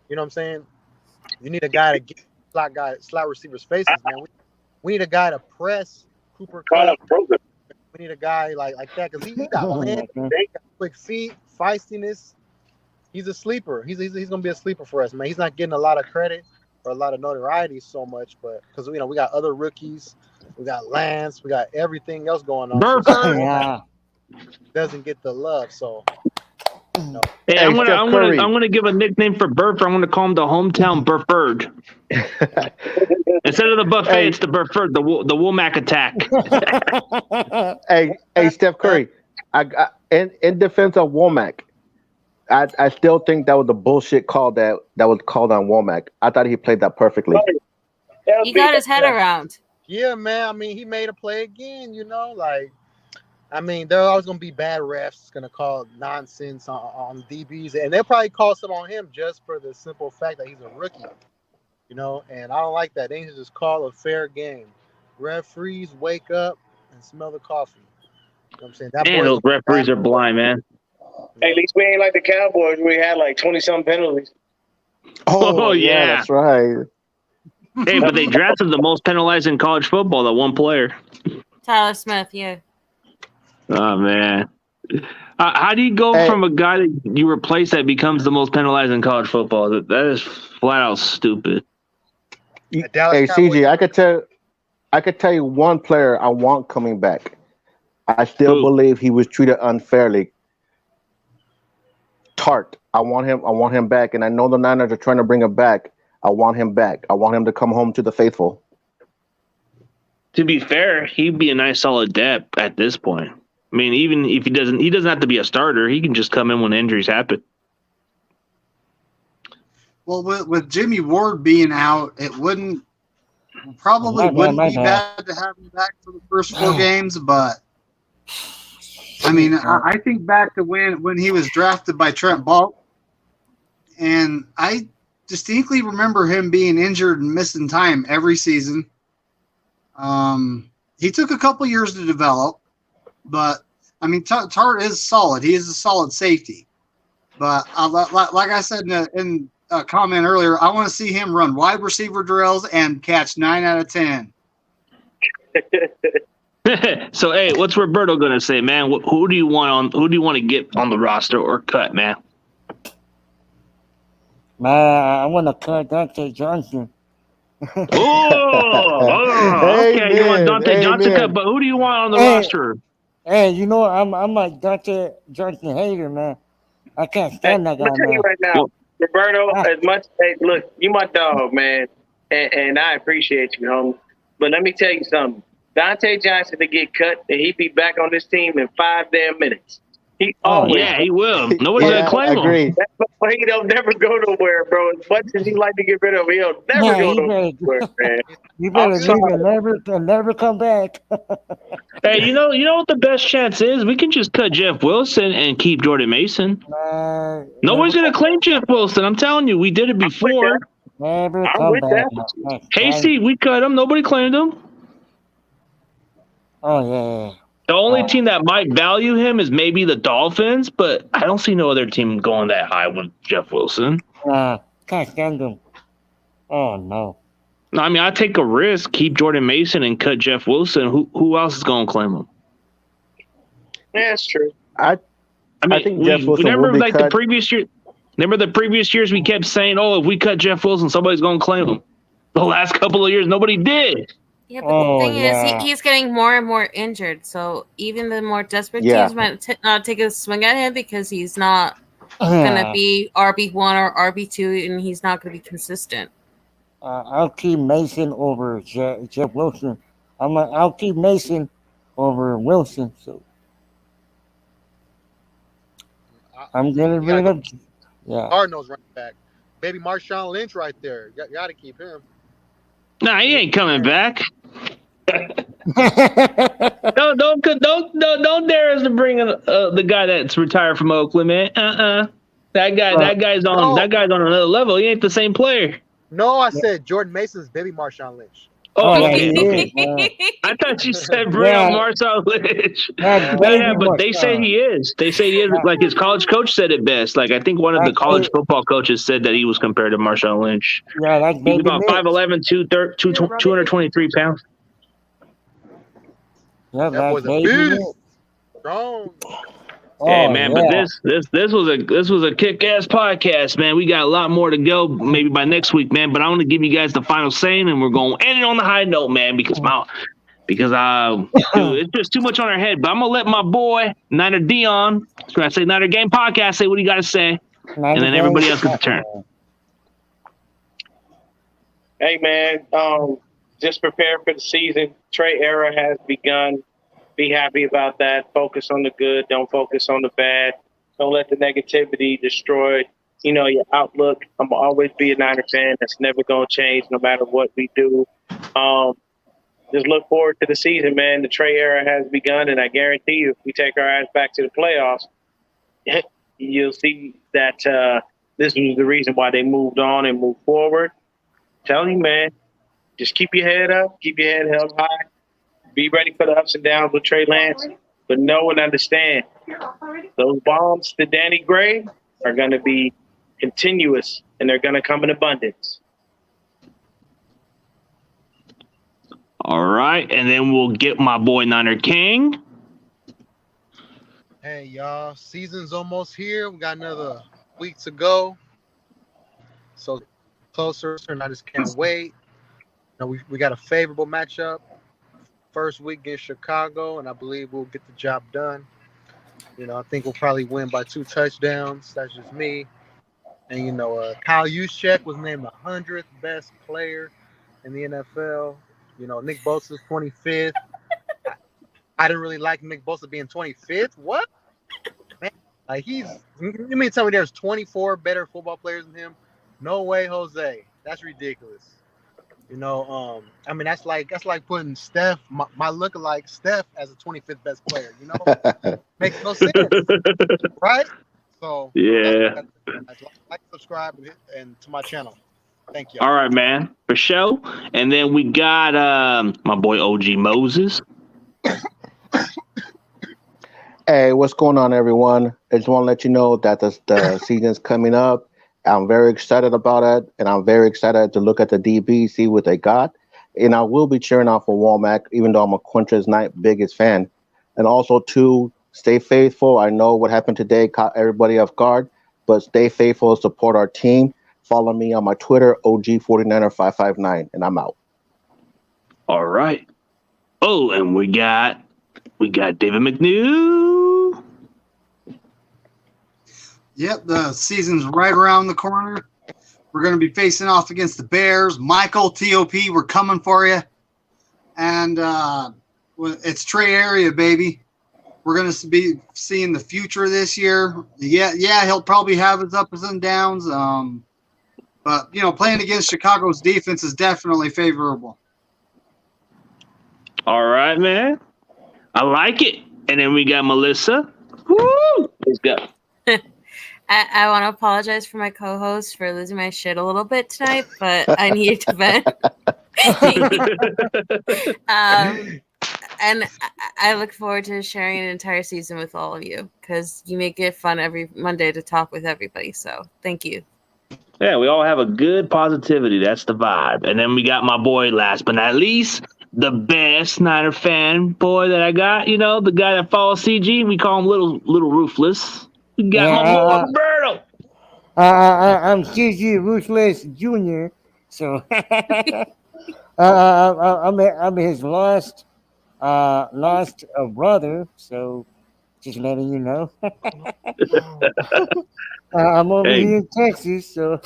You know what I'm saying? You need a guy to get slot receivers' faces, man. We need a guy to press Cooper Kupp. We need a guy like that because he got land, he got quick feet, feistiness. He's a sleeper. He's gonna be a sleeper for us, man. He's not getting a lot of credit or a lot of notoriety so much, but because we got other rookies, we got Lance, we got everything else going on. Burford. Yeah. Doesn't get the love, so. Hey, I'm gonna give a nickname for Burford. I'm gonna call him the hometown Burford. Instead of the buffet, it's the Burford, the Womack attack. Hey, Steph Curry. In defense of Womack, I still think that was a bullshit call that was called on Womack. I thought he played that perfectly. He got his head around. Yeah, man. I mean, he made a play again. There are always going to be bad refs going to call nonsense on DBs, and they'll probably call some on him just for the simple fact that he's a rookie, and I don't like that. They need to just call a fair game. Referees, wake up and smell the coffee. You know what I'm saying? Man, those referees are blind, man. Hey, at least we ain't like the Cowboys. We had like 20-some penalties. Oh, yeah, that's right. Hey, but they drafted the most penalized in college football, that one player. Tyler Smith, yeah. Oh, man. How do you go from a guy that you replace that becomes the most penalized in college football? That is flat out stupid. Hey, CG, I could tell you one player I want coming back. I still believe he was treated unfairly. Tart. I want him back, and I know the Niners are trying to bring him back. I want him back. I want him to come home to the faithful. To be fair, he'd be a nice solid depth at this point. I mean, even if he doesn't have to be a starter. He can just come in when injuries happen. Well, with Jimmy Ward being out, it probably wouldn't be bad to have him back for the first 4 games. But I mean, I think back to when he was drafted by Trent Ball, and I distinctly remember him being injured and missing time every season. He took a couple years to develop, but I mean, Tart is solid. He is a solid safety. But like I said in a comment earlier, I want to see him run wide receiver drills and catch 9 out of 10. So, hey, what's Roberto gonna say, man? Who do you want to get on the roster or cut, man? Man, I want to cut Dante Johnson. Okay. You want Dante Johnson cut, but who do you want on the roster? Hey, I'm a Dante Johnson hater, man. I can't stand that guy. I'm tell you right now, Roberto, as much look, you my dog, man, and I appreciate you, homie. But let me tell you something. Dante Johnson to get cut, and he'd be back on this team in 5 damn minutes. He always he will. Nobody's gonna claim him. He don't never go nowhere, bro. As much as he like to get rid of him, he'll never go nowhere, man. You better leave and never come back. Hey, you know what the best chance is? We can just cut Jeff Wilson and keep Jordan Mason. Nobody's gonna claim Jeff Wilson. I'm telling you, we did it before. Never come back. Hasty, we cut him. Nobody claimed him. Oh yeah. The only team that might value him is maybe the Dolphins, but I don't see no other team going that high with Jeff Wilson. Can't stand him. Oh no. No, I mean, I take a risk, keep Jordan Mason and cut Jeff Wilson. Who else is going to claim him? Yeah, that's true. I think Jeff Wilson remember will be like cut. the previous year. Remember the previous years we kept saying, "Oh, if we cut Jeff Wilson, somebody's going to claim him." The last couple of years, nobody did. Yeah, but the thing is, he's getting more and more injured. So even the more desperate teams might not take a swing at him because he's not going to be RB1 or RB2, and he's not going to be consistent. I'll keep Mason over Jeff Wilson. I'll keep Mason over Wilson. So I'm getting rid of. Yeah. Cardinals running back, baby Marshawn Lynch right there. You got to keep him. Nah, he ain't coming back. Don't dare us to bring the guy that's retired from Oakland, man. That guy's on another level. He ain't the same player. No, I said Jordan Mason's baby Marshawn Lynch. Oh, yeah, okay, he okay. is. I thought you said Yeah, Marshawn Lynch. that's Yeah, baby but they say Marshawn. he is. They say he is. Like his college coach said it best. Like I think one of the That's college football coaches said that he was compared to Marshawn Lynch. yeah, that's He's baby about Mitch. 5'11", 223 pounds. Yeah, That that's boy's a baby Mitch. beast. Strong. Hey Oh man, but yeah. this was a kick ass podcast, man. We got a lot more to go, maybe by next week, man. But I want to give you guys the final saying, and we're going to end it on the high note, man, because dude, it's just too much on our head. But I'm gonna let my boy Niner Deon, so I say Niner Game Podcast, say what you got to say, and then everybody else gets a turn. Hey man, just prepare for the season. Trey era has begun. Be happy about that. Focus on the good. Don't focus on the bad. Don't let the negativity destroy, your outlook. I'm gonna always be a Niner fan. That's never gonna change, no matter what we do. Just look forward to the season, man. The Trey era has begun, and I guarantee you, if we take our eyes back to the playoffs, you'll see that this was the reason why they moved on and moved forward. Tell you, man, just keep your head up, keep your head held high. Be ready for the ups and downs with Trey Lance, but know and understand those bombs to Danny Gray are going to be continuous, and they're going to come in abundance. All right, and then we'll get my boy Niner King. Hey, y'all. Season's almost here. We got another week to go. So closer, and I just can't wait. We got a favorable matchup. First week against Chicago, and I believe we'll get the job done. I think we'll probably win by 2 touchdowns. That's just me. And, Kyle Juszczyk was named the 100th best player in the NFL. Nick Bosa's 25th. I didn't really like Nick Bosa being 25th. What? Man, you mean to tell me there's 24 better football players than him? No way, Jose. That's ridiculous. That's like putting Steph, my lookalike Steph, as a 25th best player. Makes no sense, right? So yeah. Like, subscribe, and to my channel. Thank you. All right, man, for sure. And then we got my boy OG Moses. Hey, what's going on, everyone? I just want to let you know that the season's coming up. I'm very excited about it, and I'm very excited to look at the DB, see what they got. And I will be cheering out for Womack, even though I'm a Quinter's Knight biggest fan. And also, too, stay faithful. I know what happened today caught everybody off guard, but stay faithful, support our team. Follow me on my Twitter, OG49er559, and I'm out. All right. Oh, and we got David McNew. Yep, the season's right around the corner. We're going to be facing off against the Bears. Michael, TOP, we're coming for you. And it's Trey area, baby. We're going to be seeing the future this year. Yeah, he'll probably have his ups and downs. But, playing against Chicago's defense is definitely favorable. All right, man. I like it. And then we got Melissa. Woo! Let's go. I want to apologize for my co-host for losing my shit a little bit tonight, but I needed to vent. And I look forward to sharing an entire season with all of you, because you make it fun every Monday to talk with everybody. So thank you. Yeah, we all have a good positivity. That's the vibe. And then we got my boy, last but not least, the best Niner fan boy that I got. The guy that follows CG. We call him Little Ruthless. We got my boy Roberto. I'm CG Ruthless Jr. So I'm his lost brother. So just letting you know. I'm over here in Texas, so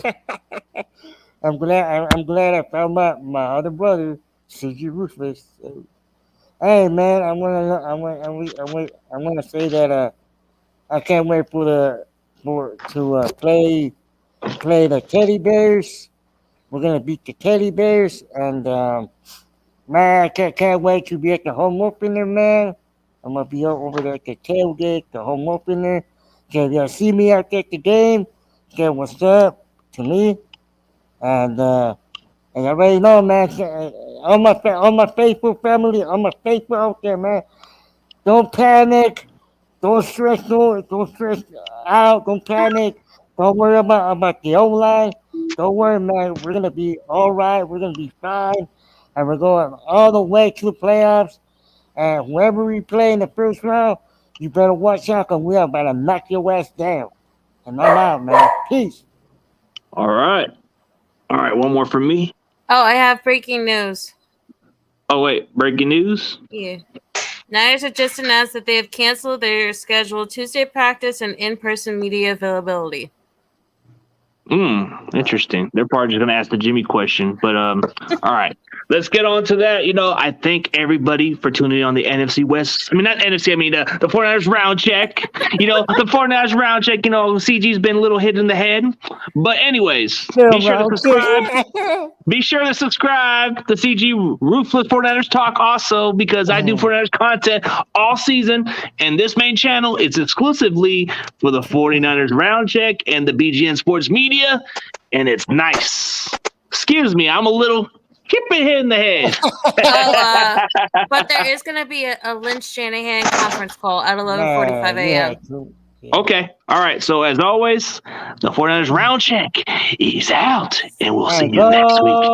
I'm glad I found my other brother, CG Ruthless. So, hey man, I wanna say that I can't wait to play the Teddy Bears. We're gonna beat the Teddy Bears, and man, I can't wait to be at the home opener, man. I'm gonna be over there at the tailgate, the home opener. Okay, if y'all see me out there at the game, okay, what's up to me? And And you already know, man. All my faithful family, all my faithful out there, man. Don't panic. Don't stress. Don't stress out. Don't panic. Don't worry about the O line. Don't worry, man. We're gonna be all right. We're gonna be fine, and we're going all the way to the playoffs. And whoever we play in the first round, you better watch out, cause we are about to knock your ass down. And I'm out, man. Peace. All right. All right. One more from me. Oh, I have breaking news. Oh, wait. Breaking news? Yeah. Niners have just announced that they have canceled their scheduled Tuesday practice and in-person media availability. Interesting. They're probably just going to ask the Jimmy question. But, all right. Let's get on to that. I thank everybody for tuning in on the NFC West. I mean, not NFC. I mean, the 49ers round check. The 49ers round check. CG's been a little hit in the head. But anyways, be sure to subscribe. Be sure to subscribe to CG Ruthless 49ers Talk also, because I do 49ers content all season. And this main channel is exclusively for the 49ers round check and the BGN Sports Media. And it's nice. Excuse me. I'm a little... Keep it hit in the head. But there is going to be a Lynch Shanahan conference call at 11:45 a.m. Okay. All right. So, as always, the 49ers round check is out, and we'll see you next week.